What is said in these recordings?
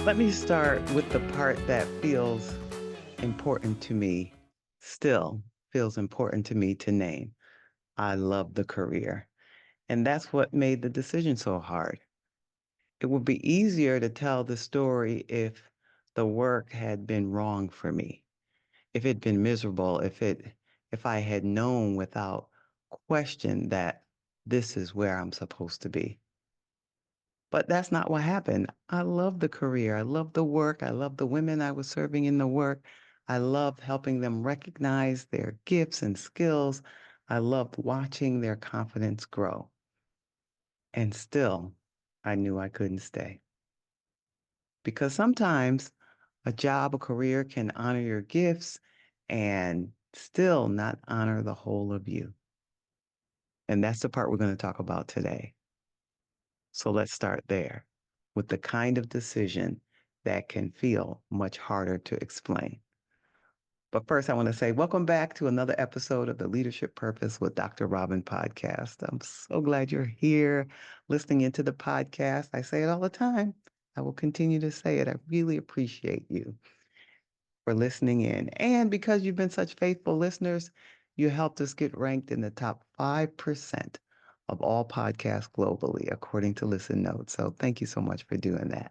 Let me start with the part that feels important to me, still feels important to me to name. I love the career. And that's what made the decision so hard. It would be easier to tell the story if the work had been wrong for me, if it'd been miserable, if I had known without question that this is where I'm supposed to be. But that's not what happened. I love the career. I love the work. I love the women I was serving in the work. I loved helping them recognize their gifts and skills. I loved watching their confidence grow. And still, I knew I couldn't stay. Because sometimes a job, a career can honor your gifts and still not honor the whole of you. And that's the part we're going to talk about today. So let's start there with the kind of decision that can feel much harder to explain. But first, I want to say welcome back to another episode of the Leadership Purpose with Dr. Robin podcast. I'm so glad you're here listening into the podcast. I say it all the time. I will continue to say it. I really appreciate you for listening in. And because you've been such faithful listeners, you helped us get ranked in the top 5% of all podcasts globally, according to Listen Notes. So thank you so much for doing that.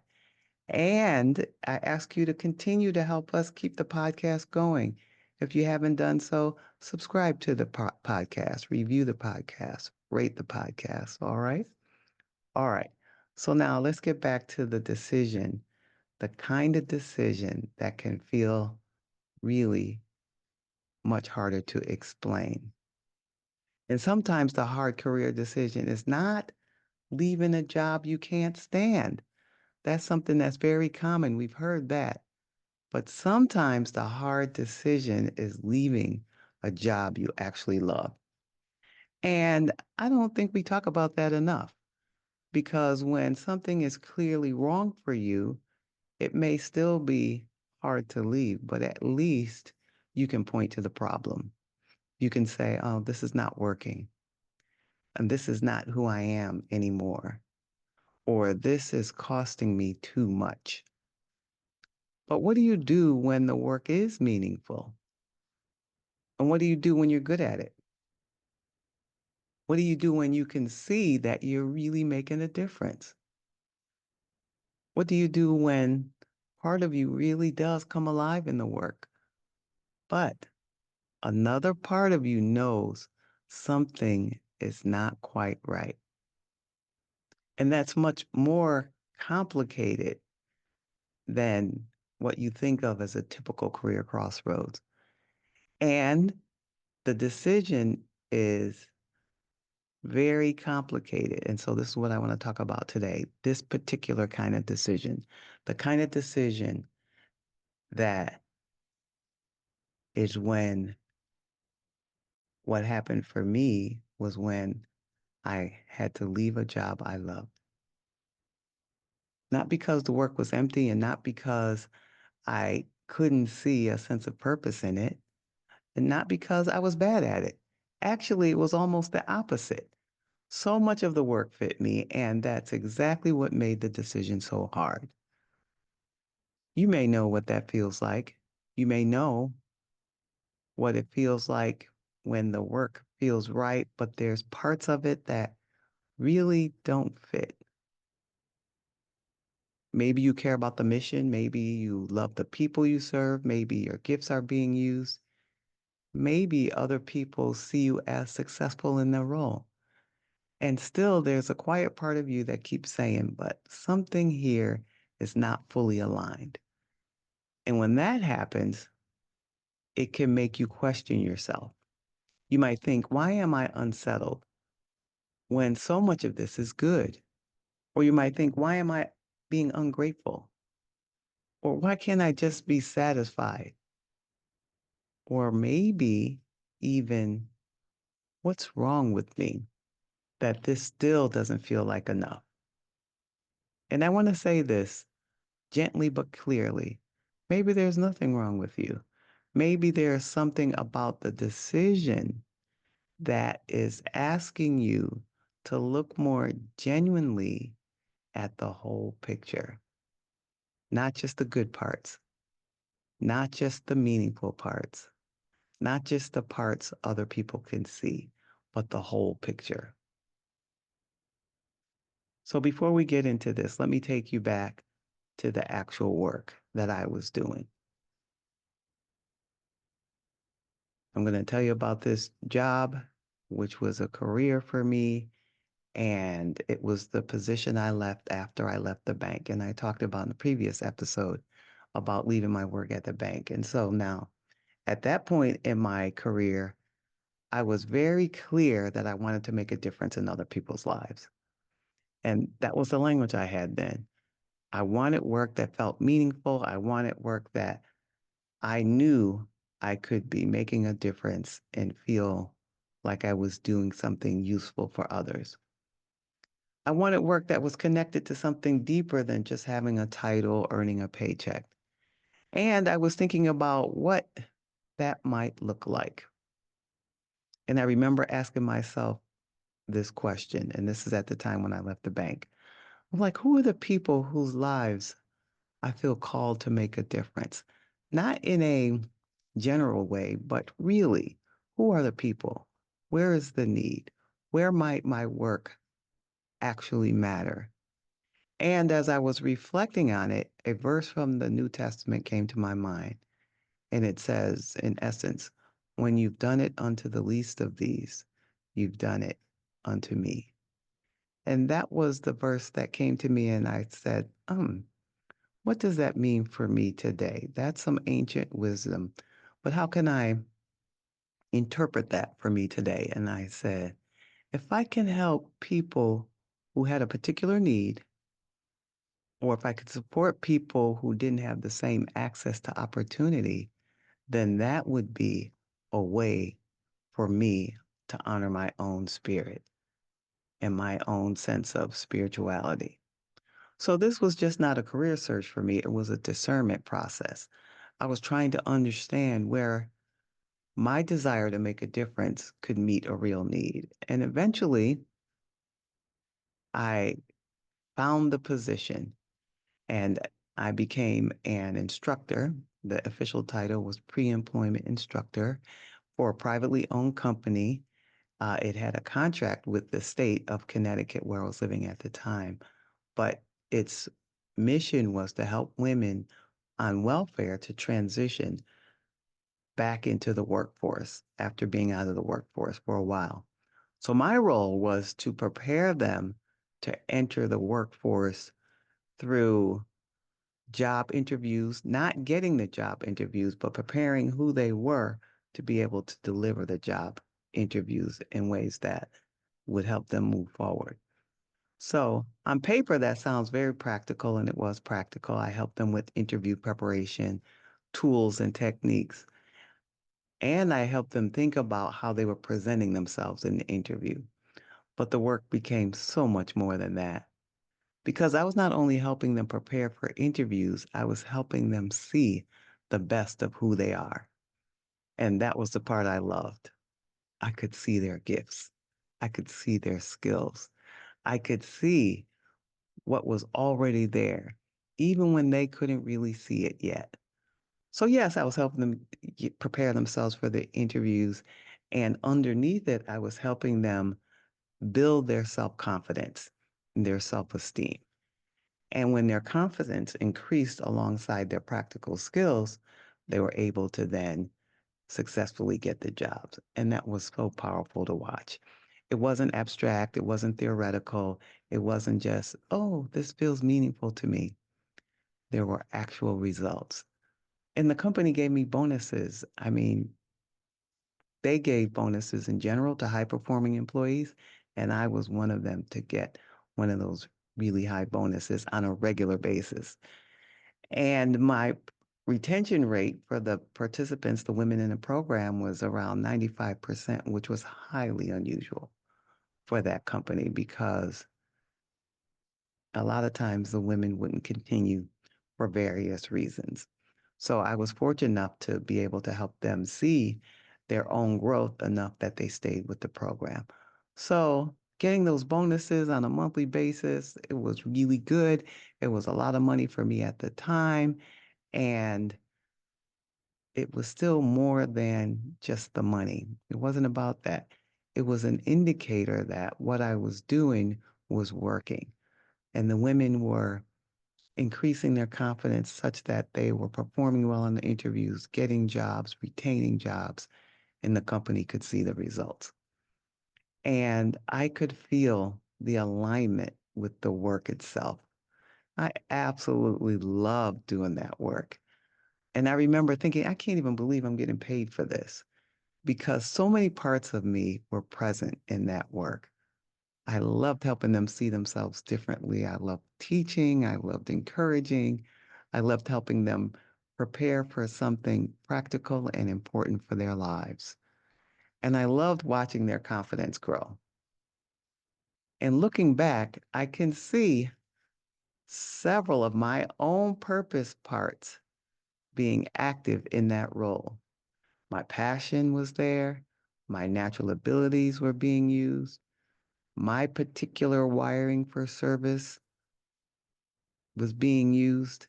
And I ask you to continue to help us keep the podcast going. If you haven't done so, subscribe to the podcast, review the podcast, rate the podcast. All right. All right. So now let's get back to the decision, the kind of decision that can feel really much harder to explain. And sometimes the hard career decision is not leaving a job you can't stand. That's something that's very common. We've heard that. But sometimes the hard decision is leaving a job you actually love. And I don't think we talk about that enough because when something is clearly wrong for you, it may still be hard to leave, but at least you can point to the problem. You can say, oh, this is not working, and this is not who I am anymore, or this is costing me too much. But what do you do when the work is meaningful? And what do you do when you're good at it? What do you do when you can see that you're really making a difference? What do you do when part of you really does come alive in the work, but another part of you knows something is not quite right? And that's much more complicated than what you think of as a typical career crossroads. And the decision is very complicated. And so this is what I want to talk about today. This particular kind of decision, the kind of decision that is when what happened for me was when I had to leave a job I loved. Not because the work was empty and not because I couldn't see a sense of purpose in it, and not because I was bad at it. Actually, it was almost the opposite. So much of the work fit me, and that's exactly what made the decision so hard. You may know what that feels like. You may know what it feels like when the work feels right, but there's parts of it that really don't fit. Maybe you care about the mission. Maybe you love the people you serve. Maybe your gifts are being used. Maybe other people see you as successful in their role. And still, there's a quiet part of you that keeps saying, but something here is not fully aligned. And when that happens, it can make you question yourself. You might think, why am I unsettled when so much of this is good? Or you might think, why am I being ungrateful? Or why can't I just be satisfied? Or maybe even, what's wrong with me that this still doesn't feel like enough? And I want to say this gently but clearly. Maybe there's nothing wrong with you. Maybe there's something about the decision that is asking you to look more genuinely at the whole picture. not just the good parts, not just the meaningful parts, not just the parts other people can see, but the whole picture. So before we get into this, let me take you back to the actual work that I was doing. I'm going to tell you about this job, which was a career for me. And it was the position I left after I left the bank. And I talked about in the previous episode about leaving my work at the bank. And so now, at that point in my career, I was very clear that I wanted to make a difference in other people's lives. And that was the language I had then. I wanted work that felt meaningful. I wanted work that I knew I could be making a difference and feel like I was doing something useful for others. I wanted work that was connected to something deeper than just having a title, earning a paycheck. And I was thinking about what that might look like. And I remember asking myself this question, and this is at the time when I left the bank. I'm like, who are the people whose lives I feel called to make a difference? Not in a general way, but really, who are the people? Where is the need? Where might my work actually matter? And as I was reflecting on it, a verse from the New Testament came to my mind. And it says, in essence, when you've done it unto the least of these, you've done it unto me. And that was the verse that came to me. And I said, what does that mean for me today? That's some ancient wisdom. But how can I interpret that for me today? And I said, if I can help people who had a particular need, or if I could support people who didn't have the same access to opportunity, then that would be a way for me to honor my own spirit and my own sense of spirituality. So this was just not a career search for me, it was a discernment process. I was trying to understand where my desire to make a difference could meet a real need. And eventually, I found the position and I became an instructor. The official title was pre-employment instructor for a privately owned company. It had a contract with the state of Connecticut where I was living at the time, but its mission was to help women on welfare to transition back into the workforce after being out of the workforce for a while. So my role was to prepare them to enter the workforce through job interviews, not getting the job interviews, but preparing who they were to be able to deliver the job interviews in ways that would help them move forward. So, on paper, that sounds very practical, and it was practical. I helped them with interview preparation, tools, and techniques. And I helped them think about how they were presenting themselves in the interview. But the work became so much more than that because I was not only helping them prepare for interviews, I was helping them see the best of who they are. And that was the part I loved. I could see their gifts, I could see their skills, I could see what was already there, even when they couldn't really see it yet. So, yes, I was helping them prepare themselves for the interviews. And underneath it, I was helping them build their self confidence and their self esteem. And when their confidence increased alongside their practical skills, they were able to then successfully get the jobs. And that was so powerful to watch. It wasn't abstract, it wasn't theoretical, it wasn't just, oh, this feels meaningful to me. There were actual results. And the company gave me bonuses. I mean, they gave bonuses in general to high performing employees, and I was one of them to get one of those really high bonuses on a regular basis. And my retention rate for the participants, the women in the program, was around 95%, which was highly unusual for that company because a lot of times the women wouldn't continue for various reasons. So I was fortunate enough to be able to help them see their own growth enough that they stayed with the program. So getting those bonuses on a monthly basis, it was really good. It was a lot of money for me at the time, and it was still more than just the money. It wasn't about that. It was an indicator that what I was doing was working. And the women were increasing their confidence such that they were performing well in the interviews, getting jobs, retaining jobs, and the company could see the results. And I could feel the alignment with the work itself. I absolutely loved doing that work. And I remember thinking, I can't even believe I'm getting paid for this because so many parts of me were present in that work. I loved helping them see themselves differently. I loved teaching. I loved encouraging. I loved helping them prepare for something practical and important for their lives. And I loved watching their confidence grow. And looking back, I can see several of my own purpose parts being active in that role. My passion was there. My natural abilities were being used. My particular wiring for service was being used.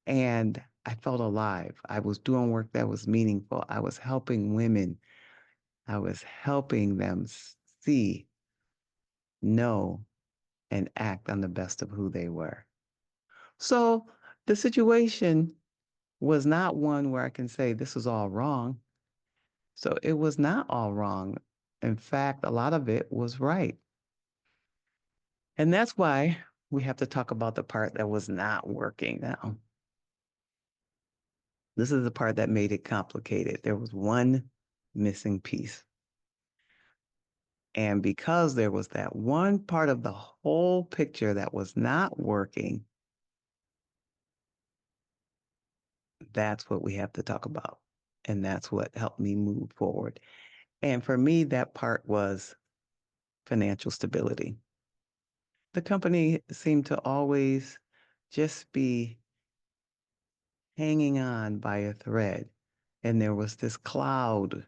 And I felt alive. I was doing work that was meaningful. I was helping women. I was helping them see, know, and act on the best of who they were. So the situation was not one where I can say this was all wrong. So it was not all wrong. In fact, a lot of it was right. And that's why we have to talk about the part that was not working now. This is the part that made it complicated. There was one missing piece. And because there was that one part of the whole picture that was not working, that's what we have to talk about. And that's what helped me move forward. And for me, that part was financial stability. The company seemed to always just be hanging on by a thread. And there was this cloud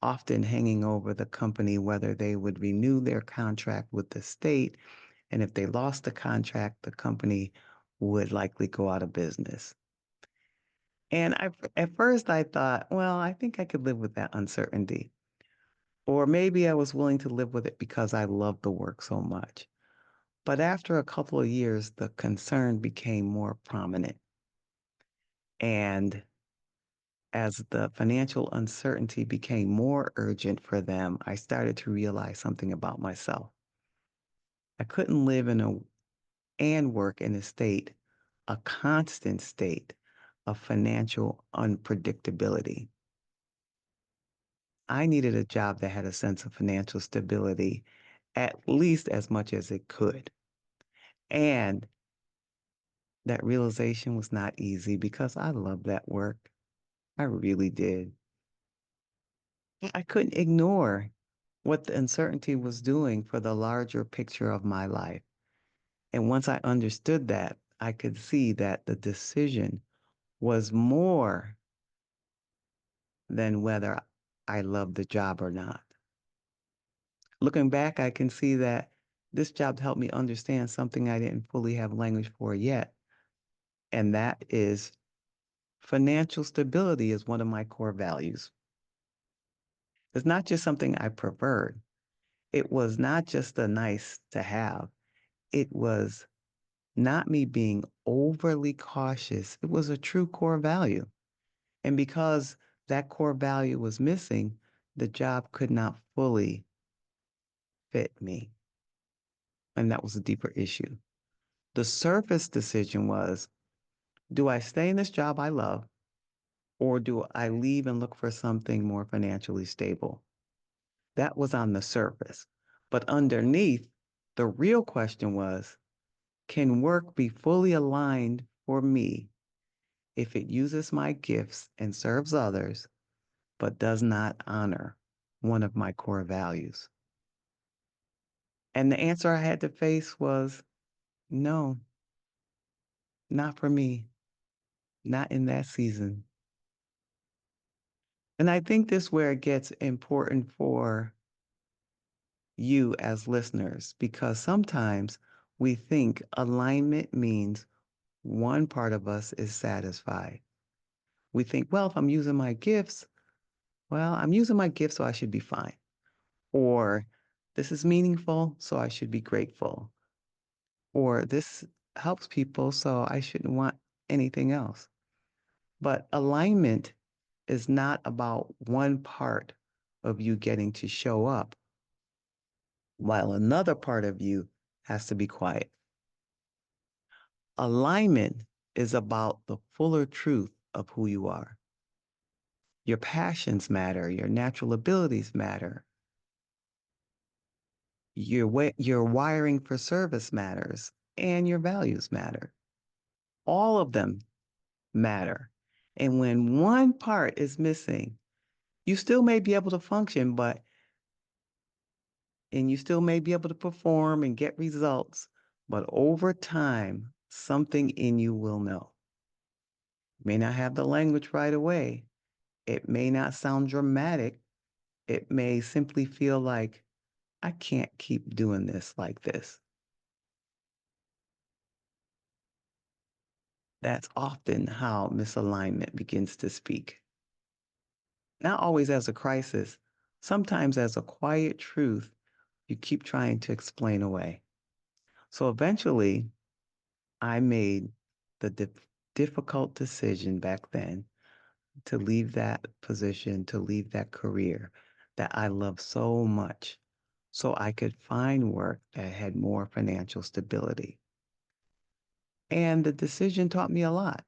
often hanging over the company, whether they would renew their contract with the state. And if they lost the contract, the company would likely go out of business. And at first I thought, well, I think I could live with that uncertainty. Or maybe I was willing to live with it because I loved the work so much. But after a couple of years, the concern became more prominent. And as the financial uncertainty became more urgent for them, I started to realize something about myself. I couldn't live and work in a constant state of financial unpredictability. I needed a job that had a sense of financial stability, at least as much as it could. And that realization was not easy because I loved that work. I really did. I couldn't ignore what the uncertainty was doing for the larger picture of my life. And once I understood that, I could see that the decision was more than whether I loved the job or not. Looking back, I can see that this job helped me understand something I didn't fully have language for yet, and that is financial stability is one of my core values. It's not just something I preferred. It was not just a nice to have. It was not me being overly cautious. It was a true core value. And because that core value was missing, the job could not fully fit me. And that was a deeper issue. The surface decision was, do I stay in this job I love, or do I leave and look for something more financially stable? That was on the surface. But underneath, the real question was, can work be fully aligned for me if it uses my gifts and serves others, but does not honor one of my core values? And the answer I had to face was no, not for me, not in that season. And I think this is where it gets important for you as listeners, because sometimes we think alignment means one part of us is satisfied. We think, well, if I'm using my gifts, well, I'm using my gifts, so I should be fine. Or this is meaningful, so I should be grateful. Or this helps people, so I shouldn't want anything else. But alignment is not about one part of you getting to show up while another part of you has to be quiet. Alignment is about the fuller truth of who you are. Your passions matter, your natural abilities matter, your wiring for service matters, and your values matter. All of them matter. And when one part is missing, you still may be able to function, and you still may be able to perform and get results, but over time, something in you will know. You may not have the language right away. It may not sound dramatic. It may simply feel like, I can't keep doing this like this. That's often how misalignment begins to speak. Not always as a crisis, sometimes as a quiet truth you keep trying to explain away. So eventually, I made the difficult decision back then to leave that position, to leave that career that I love so much, so I could find work that had more financial stability. And the decision taught me a lot.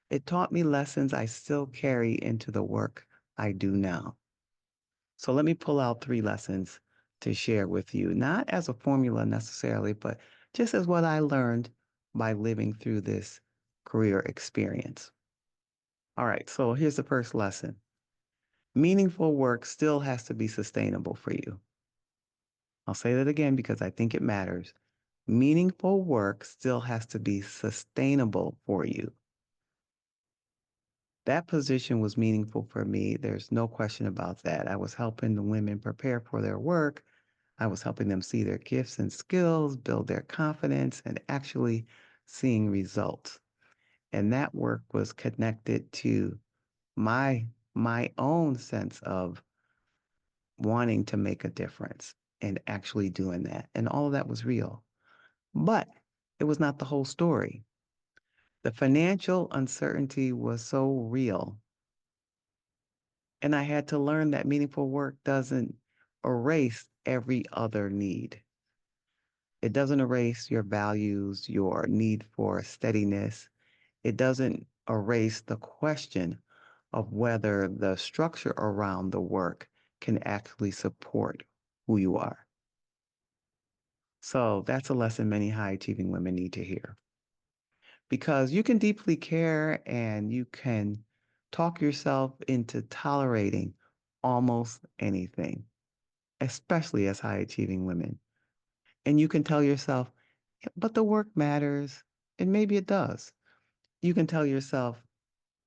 It taught me lessons I still carry into the work I do now. So let me pull out three lessons to share with you, not as a formula necessarily, but just as what I learned by living through this career experience. All right, so here's the first lesson. Meaningful work still has to be sustainable for you. I'll say that again because I think it matters. Meaningful work still has to be sustainable for you. That position was meaningful for me. There's no question about that. I was helping the women prepare for their work. I was helping them see their gifts and skills, build their confidence, and actually seeing results. And that work was connected to my my own sense of wanting to make a difference and actually doing that. And all of that was real. But it was not the whole story. The financial uncertainty was so real. And I had to learn that meaningful work doesn't erase every other need. It doesn't erase your values, your need for steadiness. It doesn't erase the question of whether the structure around the work can actually support who you are. So that's a lesson many high achieving women need to hear. Because you can deeply care and you can talk yourself into tolerating almost anything, especially as high achieving women. And you can tell yourself, "Yeah, but the work matters." And maybe it does. You can tell yourself,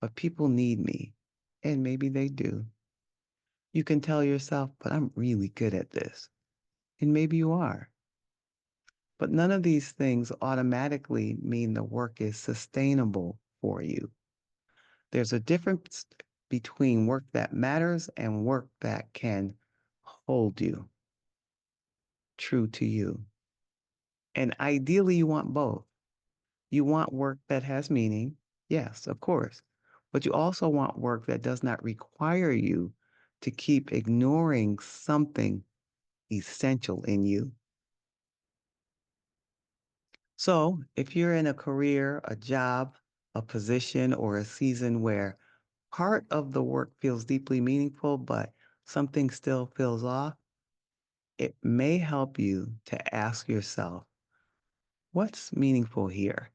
but people need me. And maybe they do. You can tell yourself, but I'm really good at this. And maybe you are. But none of these things automatically mean the work is sustainable for you. There's a difference between work that matters and work that can hold you true to you. And ideally, you want both. You want work that has meaning, yes, of course, but you also want work that does not require you to keep ignoring something essential in you. So, if you're in a career, a job, a position, or a season where part of the work feels deeply meaningful, but something still feels off, it may help you to ask yourself, what's meaningful here?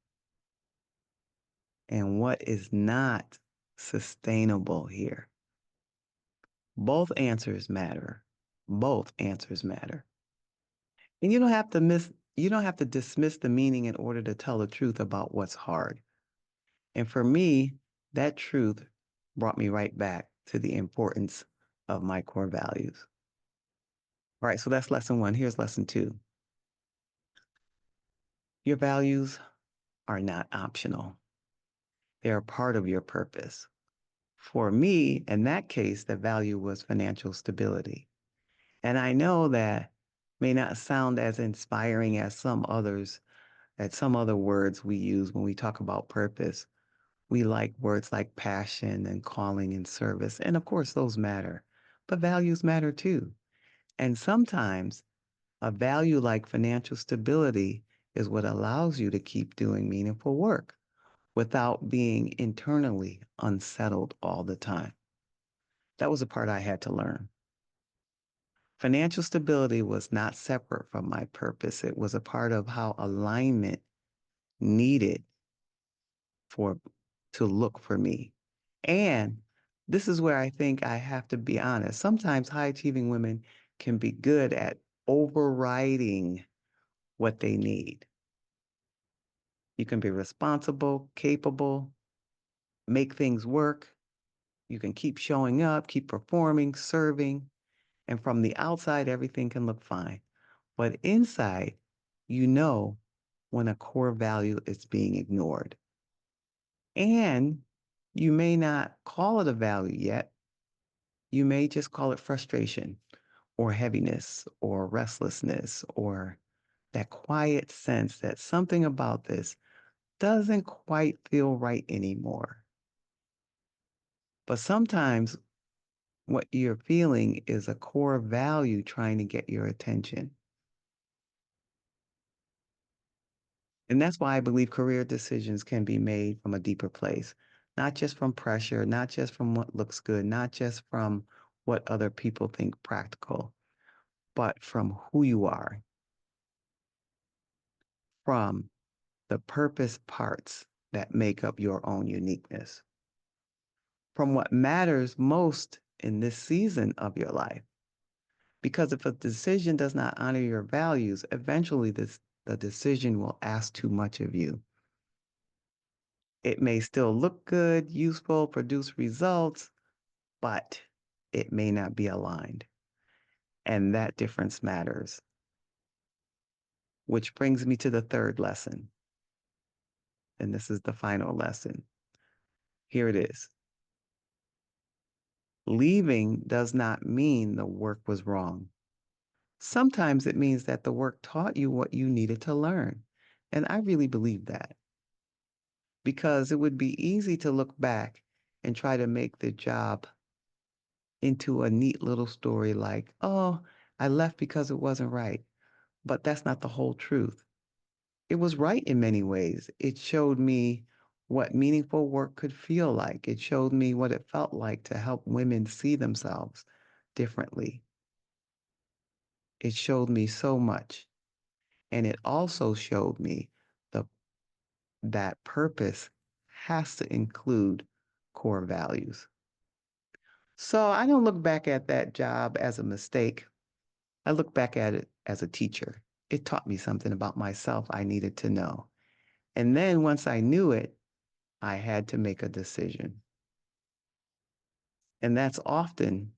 And what is not sustainable here? Both answers matter. Both answers matter. And you don't have to dismiss the meaning in order to tell the truth about what's hard. And for me, that truth brought me right back to the importance of my core values. All right, so that's lesson one. Here's lesson two. Your values are not optional. They are part of your purpose. For me, in that case, the value was financial stability. And I know that may not sound as inspiring as some other words we use when we talk about purpose. We like words like passion and calling and service. And of course, those matter, but values matter too. And sometimes a value like financial stability is what allows you to keep doing meaningful work without being internally unsettled all the time. That was a part I had to learn. Financial stability was not separate from my purpose. It was a part of how alignment needed for to look for me. And this is where I think I have to be honest. Sometimes high achieving women can be good at overriding what they need. You can be responsible, capable, make things work. You can keep showing up, keep performing, serving, and from the outside, everything can look fine. But inside, you know when a core value is being ignored. And you may not call it a value yet. You may just call it frustration or heaviness or restlessness or that quiet sense that something about this doesn't quite feel right anymore. But sometimes what you're feeling is a core value trying to get your attention. And that's why I believe career decisions can be made from a deeper place, not just from pressure, not just from what looks good, not just from what other people think practical, but from who you are, from the purpose parts that make up your own uniqueness, from what matters most in this season of your life. Because if a decision does not honor your values, eventually the decision will ask too much of you. It may still look good, useful, produce results, but it may not be aligned. And that difference matters. Which brings me to the third lesson. And this is the final lesson. Here it is. Leaving does not mean the work was wrong. Sometimes it means that the work taught you what you needed to learn. And I really believe that because it would be easy to look back and try to make the job into a neat little story like, oh, I left because it wasn't right. But that's not the whole truth. It was right in many ways. It showed me what meaningful work could feel like. It showed me what it felt like to help women see themselves differently. It showed me so much. And it also showed me the, that purpose has to include core values. So I don't look back at that job as a mistake. I look back at it as a teacher. It taught me something about myself I needed to know. And then once I knew it, I had to make a decision. And that's often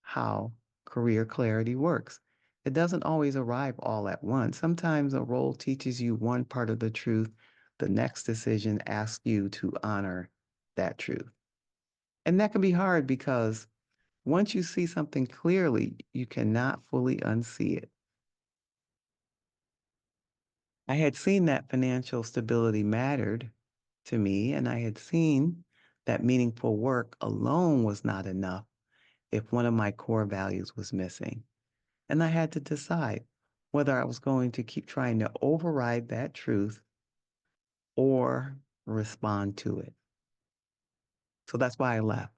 how career clarity works. It doesn't always arrive all at once. Sometimes a role teaches you one part of the truth. The next decision asks you to honor that truth. And that can be hard because once you see something clearly, you cannot fully unsee it. I had seen that financial stability mattered to me, and I had seen that meaningful work alone was not enough if one of my core values was missing. And I had to decide whether I was going to keep trying to override that truth or respond to it. So that's why I left.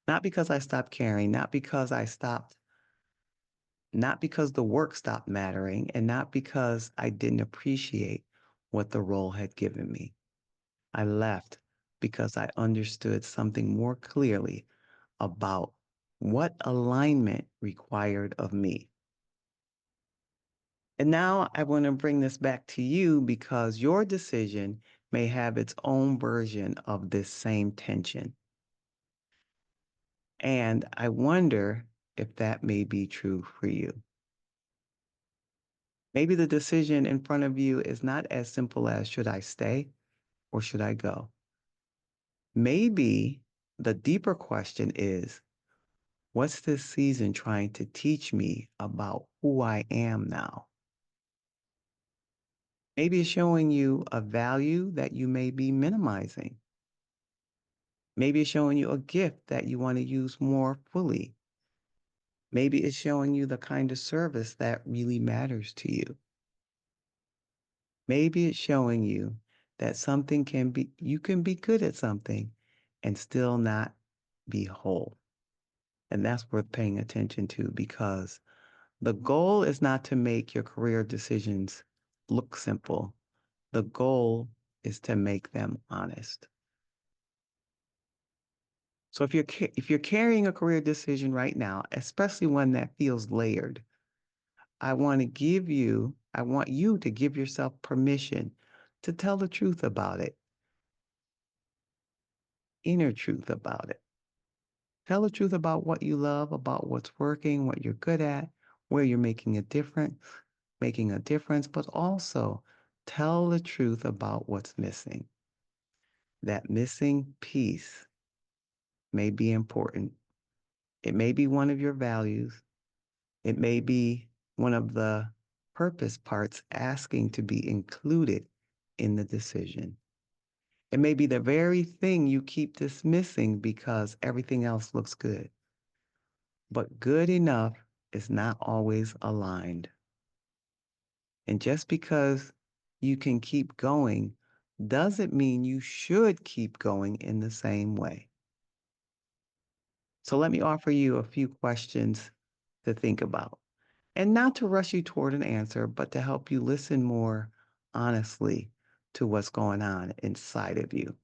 Not because I stopped caring, not because the work stopped mattering, and not because I didn't appreciate what the role had given me. I left because I understood something more clearly about what alignment required of me. And now I want to bring this back to you because your decision may have its own version of this same tension. And I wonder if that may be true for you. Maybe the decision in front of you is not as simple as should I stay or should I go? Maybe the deeper question is, what's this season trying to teach me about who I am now? Maybe it's showing you a value that you may be minimizing. Maybe it's showing you a gift that you want to use more fully. Maybe it's showing you the kind of service that really matters to you. Maybe it's showing you that you can be good at something and still not be whole. And that's worth paying attention to because the goal is not to make your career decisions look simple. The goal is to make them honest. So if you're carrying a career decision right now, especially one that feels layered, I want you to give yourself permission to tell the truth about it, inner truth about it. Tell the truth about what you love, about what's working, what you're good at, where you're making a difference, but also tell the truth about what's missing. That missing piece may be important. It may be one of your values. It may be one of the purpose parts asking to be included in the decision. It may be the very thing you keep dismissing because everything else looks good. But good enough is not always aligned. And just because you can keep going doesn't mean you should keep going in the same way. So let me offer you a few questions to think about. And not to rush you toward an answer, but to help you listen more honestly to what's going on inside of you.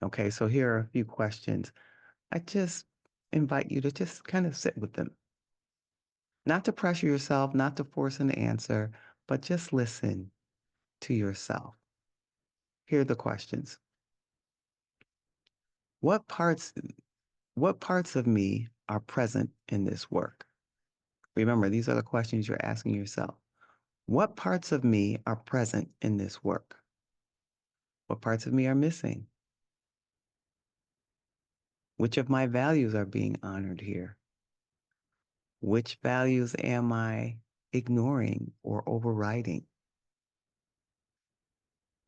Okay, so here are a few questions. I just invite you to just kind of sit with them. Not to pressure yourself, not to force an answer, but just listen to yourself. Here are the questions. What parts what parts of me are present in this work? Remember, these are the questions you're asking yourself. What parts of me are present in this work? What parts of me are missing? Which of my values are being honored here? Which values am I ignoring or overriding?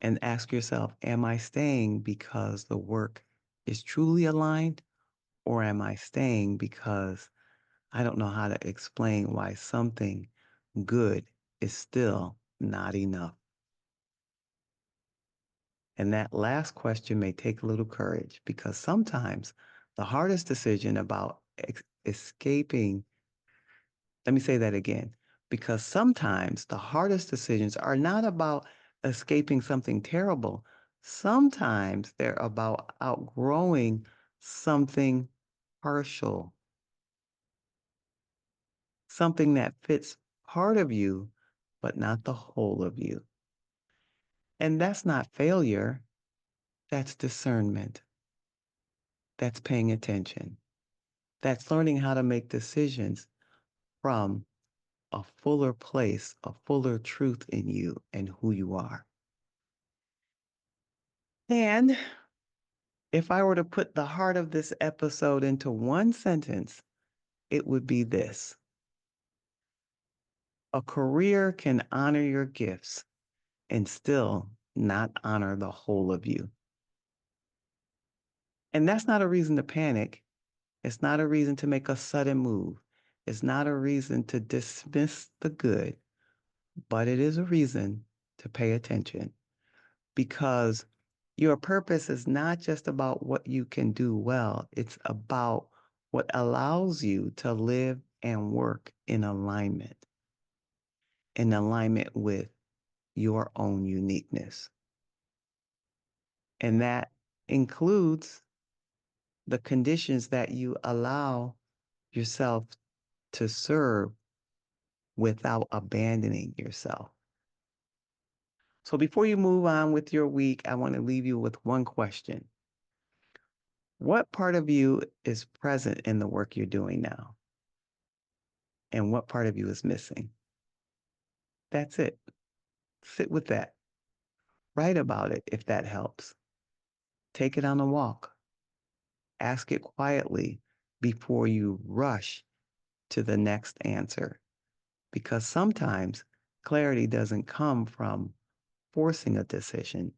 And ask yourself, am I staying because the work is truly aligned, or am I staying because I don't know how to explain why something good is still not enough? And that last question may take a little courage because sometimes the hardest decision about escaping, let me say that again, because sometimes the hardest decisions are not about escaping something terrible. Sometimes they're about outgrowing something partial, something that fits part of you, but not the whole of you. And that's not failure, that's discernment. That's paying attention. That's learning how to make decisions from a fuller place, a fuller truth in you and who you are. And if I were to put the heart of this episode into one sentence, it would be this: a career can honor your gifts and still not honor the whole of you. And that's not a reason to panic. It's not a reason to make a sudden move. It's not a reason to dismiss the good, but it is a reason to pay attention because your purpose is not just about what you can do well, it's about what allows you to live and work in alignment with your own uniqueness. And that includes the conditions that you allow yourself to serve without abandoning yourself. So before you move on with your week, I want to leave you with one question. What part of you is present in the work you're doing now? And what part of you is missing? That's it. Sit with that. Write about it if that helps. Take it on a walk. Ask it quietly before you rush to the next answer. Because sometimes clarity doesn't come from forcing a decision.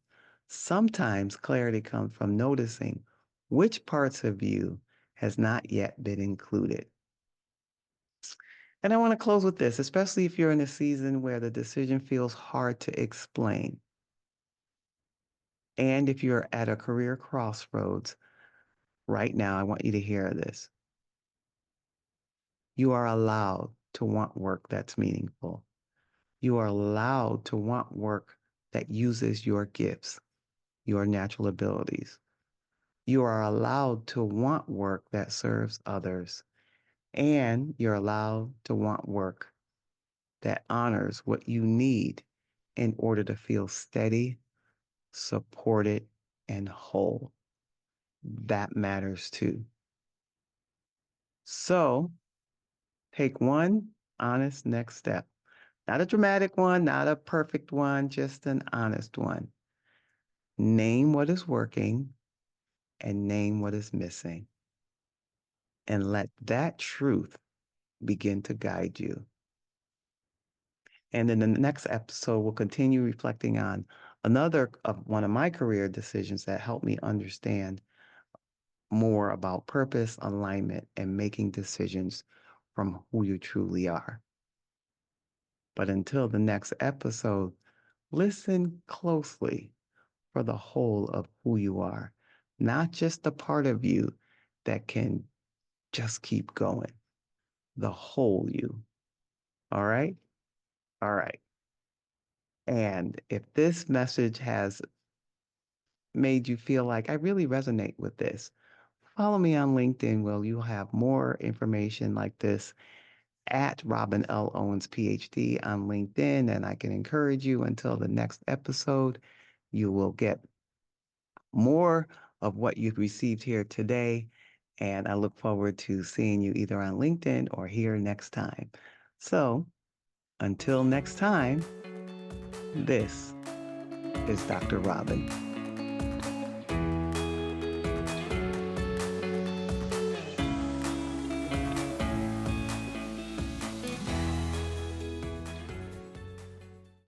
Sometimes clarity comes from noticing which parts of you has not yet been included. And I want to close with this, especially if you're in a season where the decision feels hard to explain. And if you're at a career crossroads right now, I want you to hear this. You are allowed to want work that's meaningful. You are allowed to want work that uses your gifts, your natural abilities. You are allowed to want work that serves others. And you're allowed to want work that honors what you need in order to feel steady, supported, and whole. That matters too. So take one honest next step. Not a dramatic one, not a perfect one, just an honest one. Name what is working and name what is missing. And let that truth begin to guide you. And in the next episode, we'll continue reflecting on another of one of my career decisions that helped me understand more about purpose, alignment, and making decisions from who you truly are. But until the next episode, listen closely for the whole of who you are, not just the part of you that can just keep going, the whole you. All right? All right. And if this message has made you feel like I really resonate with this, follow me on LinkedIn where you'll have more information like this at Robin L. Owens, PhD on LinkedIn. And I can encourage you until the next episode, you will get more of what you've received here today. And I look forward to seeing you either on LinkedIn or here next time. So until next time, this is Dr. Robin.